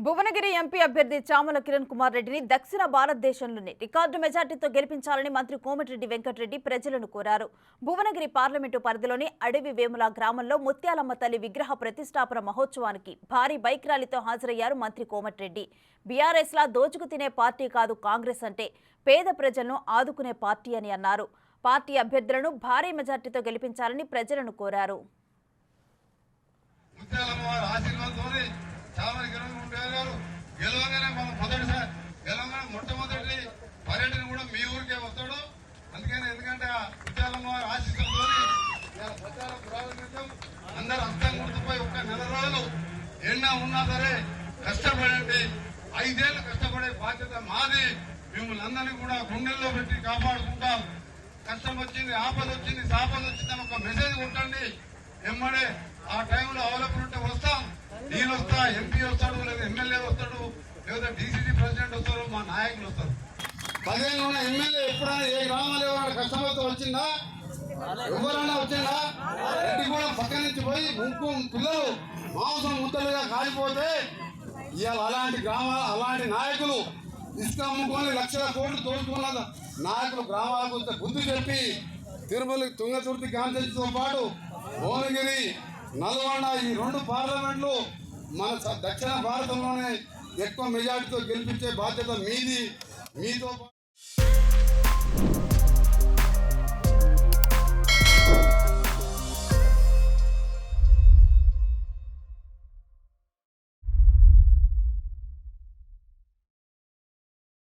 Bhuvanagiri MP అభ్యర్థి చామల కిరణ్ కుమార్ రెడ్డిని దక్షిణ భారతదేశంలోని రికార్డు మెజార్టీతో గెలిపించాలని మంత్రి కోమటిరెడ్డి వెంకటరెడ్డి ప్రజలను కోరారు. భువనగిరి పార్లమెంటు పరిధిలోని అడవి వేముల గ్రామంలో ముత్యాలమ్మ తల్లి విగ్రహ ప్రతిష్టాపన మహోత్సవానికి భారీ బైక్ ర్యాలీతో హాజరయ్యారు మంత్రి కోమటిరెడ్డి. బీఆర్ఎస్ లా దోచుకు తినే పార్టీ కాదు కాంగ్రెస్ అంటే, పేద ప్రజలను ఆదుకునే పార్టీ అని అన్నారు. పార్టీ అభ్యర్థులను భారీ మెజార్టీతో గెలిపించాలని ప్రజలను కోరారు. మొట్టమొదటి పర్యటన కూడా మీ ఊరికే వస్తాడు. అందుకని ఎందుకంటే ముత్యాలమ్మ వారి ఆశీస్సులతో ప్రచారం ప్రారంభించాం. అందరు అర్థం గుర్తుపోయి ఒక్క నెల రోజులు ఎన్నా ఉన్నా సరే కష్టపడండి. 5 ఏళ్లు కష్టపడే బాధ్యత మాది. మిమ్మల్ని అందరినీ కూడా గుండెల్లో పెట్టి కాపాడుకుంటాం. కష్టం వచ్చింది, ఆపద వచ్చింది, సాపద వచ్చిందని ఒక మెసేజ్ కొట్టండి. ఎమ్మడే ఆ టైంలో అవైలబుల్ ఉంటే వస్తాం. నేను వస్తా, ఎంపీ వస్తాడు, లేదా ఎమ్మెల్యే వస్తాడు, లేదా డీసీసీ ప్రెసిడెంట్ వస్తారు, మా నాయకులు వస్తారు. 15 ఉన్న ఎమ్మెల్యే ఎప్పుడైనా ఏ గ్రామాలు ఎవరైనా కష్టపడితే వచ్చిందా? ఎవరైనా వచ్చిందా? రెడ్డి కూడా పక్క నుంచి పోయి ముక్కు పిల్లలు మాంసం ముద్దలుగా కాలిపోతే ఇవాళ అలాంటి గ్రామాలు, అలాంటి నాయకులు ఇసుక అమ్ముకొని లక్షల కోట్లు తోడుకున్న నాయకులు గ్రామాలకు బుద్ధి చెప్పి తిరుమల తుంగతుర్తి కాన్స్టిట్యూన్సీతో పాటు భువనగిరి, నల్గొండ ఈ 2 పార్లమెంట్లు మన దక్షిణ భారతంలోనే ఎక్కువ మెజార్టీతో గెలిపించే బాధ్యత మీది. మీతో